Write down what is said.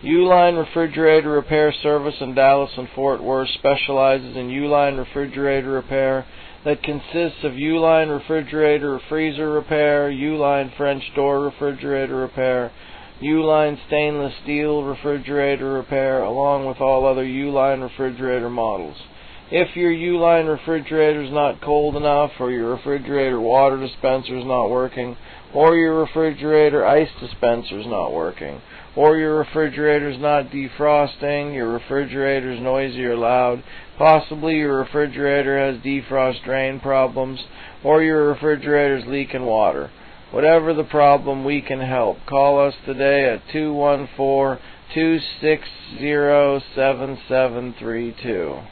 Uline Refrigerator Repair Service in Dallas and Fort Worth specializes in Uline refrigerator repair that consists of Uline refrigerator or freezer repair, Uline French door refrigerator repair, Uline stainless steel refrigerator repair, along with all other Uline refrigerator models. If your Uline refrigerator is not cold enough, or your refrigerator water dispenser is not working, or your refrigerator ice dispenser is not working, or your refrigerator is not defrosting, your refrigerator is noisy or loud, possibly your refrigerator has defrost drain problems, or your refrigerator is leaking water. Whatever the problem, we can help. Call us today at 214-260-7732.